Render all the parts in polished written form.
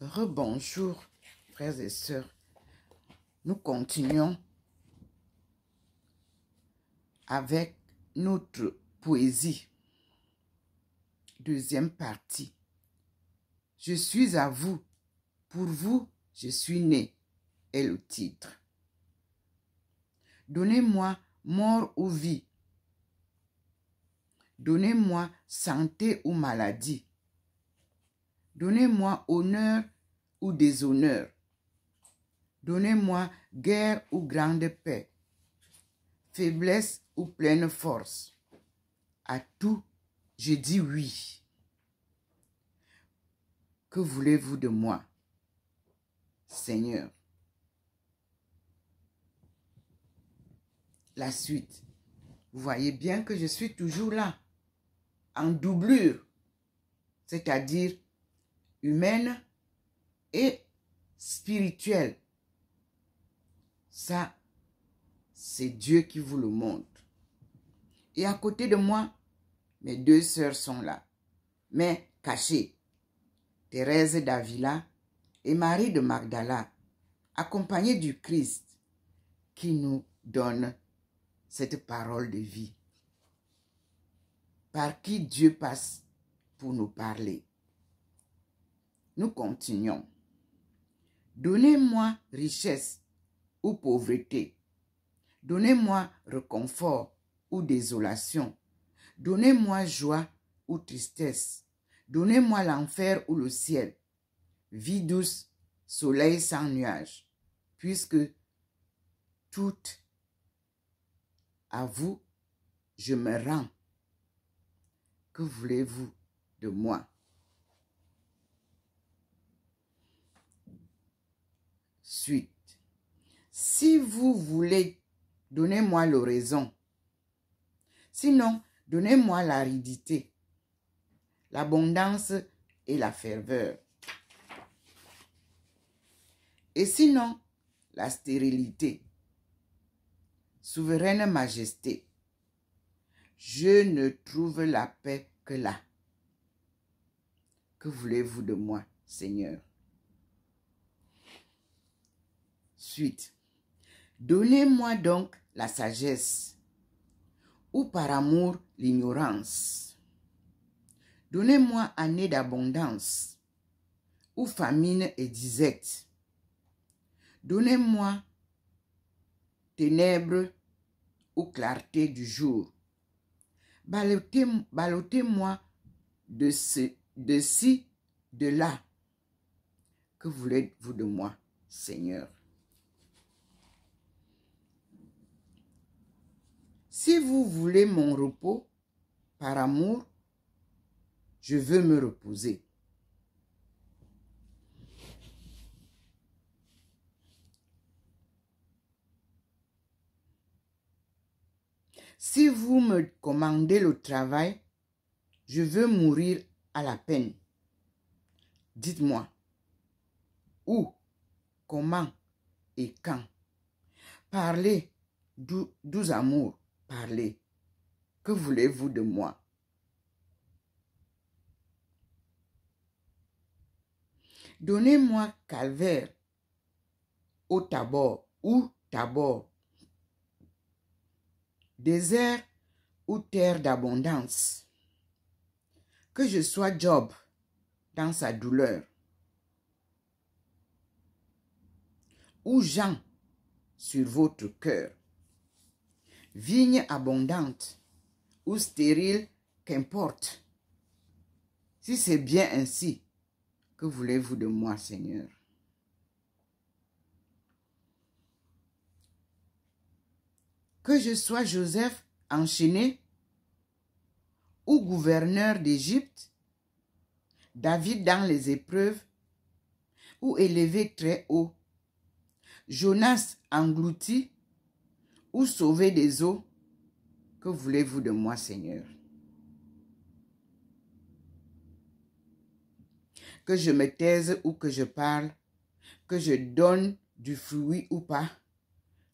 Rebonjour, frères et sœurs. Nous continuons avec notre poésie. Deuxième partie. Je suis à vous. Pour vous, je suis né, est le titre. Donnez-moi mort ou vie. Donnez-moi santé ou maladie. Donnez-moi honneur ou déshonneur. Donnez-moi guerre ou grande paix. Faiblesse ou pleine force. À tout, je dis oui. Que voulez-vous de moi, Seigneur? La suite. Vous voyez bien que je suis toujours là, en doublure, c'est-à-dire humaine et spirituelle. Ça, c'est Dieu qui vous le montre. Et à côté de moi, mes deux sœurs sont là, mais cachées. Thérèse d'Avila et Marie de Magdala, accompagnées du Christ qui nous donne cette parole de vie, par qui Dieu passe pour nous parler. Nous continuons. Donnez-moi richesse ou pauvreté. Donnez-moi réconfort ou désolation. Donnez-moi joie ou tristesse. Donnez-moi l'enfer ou le ciel. Vie douce, soleil sans nuages. Puisque tout à vous, je me rends. Que voulez-vous de moi? Suite. Si vous voulez, donnez-moi l'oraison. Sinon, donnez-moi l'aridité, l'abondance et la ferveur. Et sinon, la stérilité. Souveraine majesté, je ne trouve la paix que là. Que voulez-vous de moi, Seigneur? Suite. Donnez-moi donc la sagesse, ou par amour l'ignorance. Donnez-moi année d'abondance, ou famine et disette. Donnez-moi ténèbres ou clarté du jour. Ballottez-moi de ci, de là. Que voulez-vous de moi, Seigneur? Si vous voulez mon repos, par amour, je veux me reposer. Si vous me commandez le travail, je veux mourir à la peine. Dites-moi, où, comment et quand. Parlez, doux amour, parlez. Que voulez-vous de moi? Donnez-moi calvaire au Tabor ou Tabor. Désert ou terre d'abondance. Que je sois Job dans sa douleur. Ou Jean sur votre cœur. Vigne abondante ou stérile, qu'importe. Si c'est bien ainsi, que voulez-vous de moi, Seigneur? Que je sois Joseph enchaîné ou gouverneur d'Égypte, David dans les épreuves ou élevé très haut, Jonas englouti ou sauvé des eaux, que voulez-vous de moi, Seigneur? Que je me taise ou que je parle, que je donne du fruit ou pas,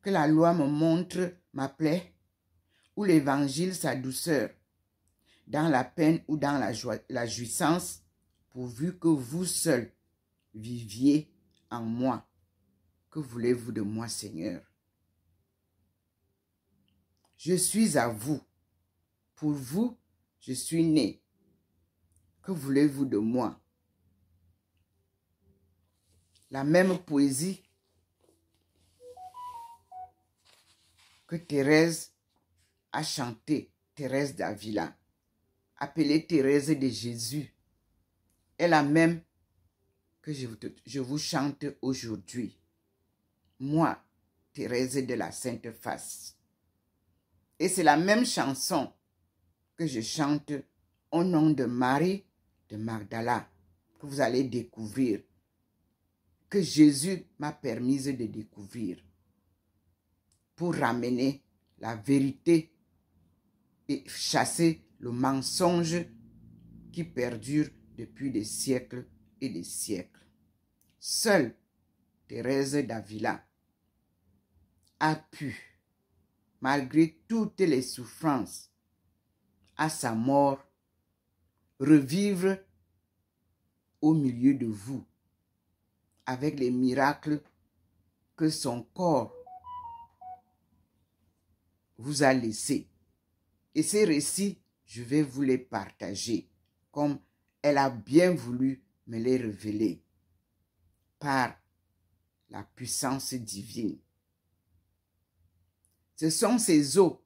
que la loi me montre ma plaie, ou l'évangile sa douceur, dans la peine ou dans la jouissance, pourvu que vous seul viviez en moi. Que voulez-vous de moi, Seigneur? Je suis à vous. Pour vous, je suis né. Que voulez-vous de moi? La même poésie que Thérèse a chantée, Thérèse d'Avila, appelée Thérèse de Jésus, est la même que je vous chante aujourd'hui. Moi, Thérèse de la Sainte Face. Et c'est la même chanson que je chante au nom de Marie de Magdala, que vous allez découvrir, que Jésus m'a permise de découvrir, pour ramener la vérité et chasser le mensonge qui perdure depuis des siècles et des siècles. Seule Thérèse d'Avila a pu, malgré toutes les souffrances, à sa mort, revivre au milieu de vous, avec les miracles que son corps vous a laissés. Et ces récits, je vais vous les partager, comme elle a bien voulu me les révéler, par la puissance divine. Ce sont ces eaux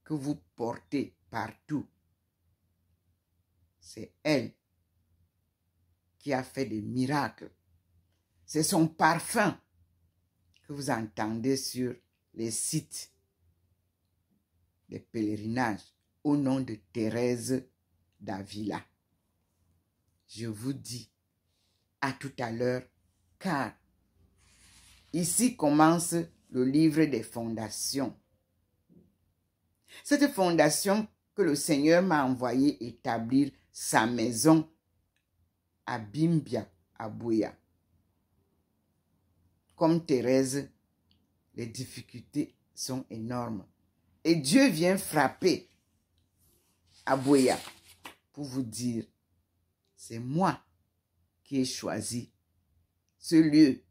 que vous portez partout. C'est elle qui a fait des miracles. C'est son parfum que vous entendez sur les sites des pèlerinages au nom de Thérèse d'Avila. Je vous dis à tout à l'heure, car ici commence le livre des fondations. Cette fondation que le Seigneur m'a envoyé établir sa maison à Bimbia, à Buea. Comme Thérèse, les difficultés sont énormes. Et Dieu vient frapper à Buea pour vous dire, c'est moi qui ai choisi ce lieu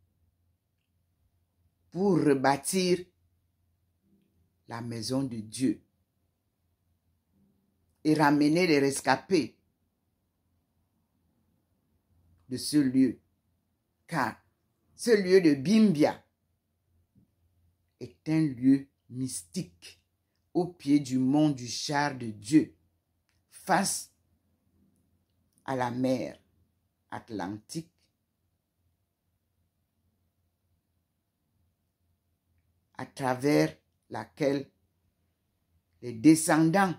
pour rebâtir la maison de Dieu et ramener les rescapés de ce lieu. Car ce lieu de Bimbia est un lieu mystique au pied du mont du char de Dieu, face à la mer Atlantique, à travers laquelle les descendants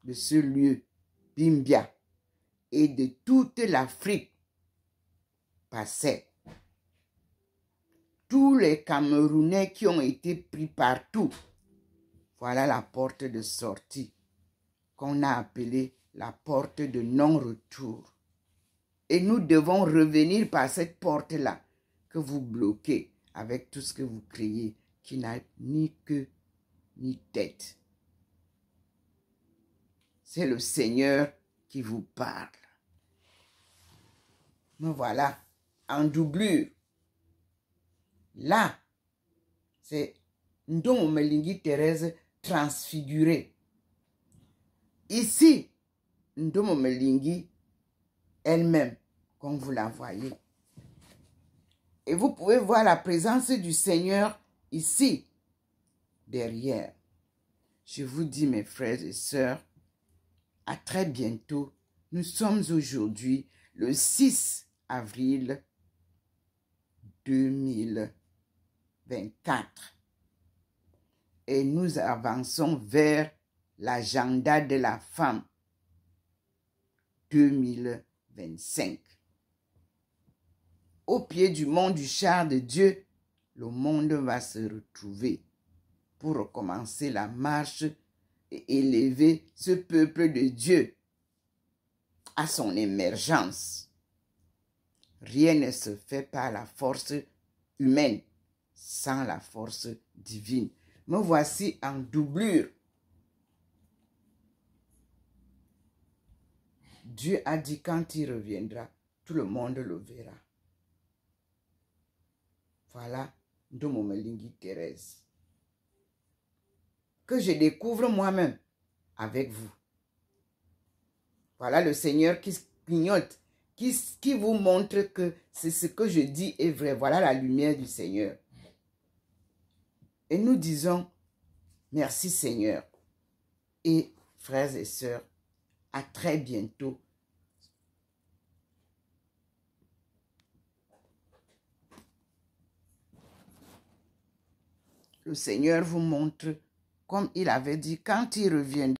de ce lieu, Bimbia, et de toute l'Afrique passaient. Tous les Camerounais qui ont été pris partout, voilà la porte de sortie qu'on a appelée la porte de non-retour. Et nous devons revenir par cette porte-là que vous bloquez avec tout ce que vous criez, qui n'a ni queue ni tête. C'est le Seigneur qui vous parle. Me voilà en doublure. Là, c'est Ndomo Melingi Thérèse transfigurée. Ici, Ndomo Melingi elle-même, comme vous la voyez. Et vous pouvez voir la présence du Seigneur ici, derrière. Je vous dis, mes frères et sœurs, à très bientôt. Nous sommes aujourd'hui le 6 avril 2024. Et nous avançons vers l'agenda de la femme 2025. Au pied du mont du char de Dieu, le monde va se retrouver pour recommencer la marche et élever ce peuple de Dieu à son émergence. Rien ne se fait par la force humaine sans la force divine. Me voici en doublure. Dieu a dit quand il reviendra, tout le monde le verra. Voilà, Ndomomelingi Thérèse. Que je découvre moi-même avec vous. Voilà le Seigneur qui clignote, qui vous montre que c'est ce que je dis est vrai. Voilà la lumière du Seigneur. Et nous disons, merci Seigneur. Et frères et sœurs, à très bientôt. Le Seigneur vous montre, comme il avait dit, quand il revient.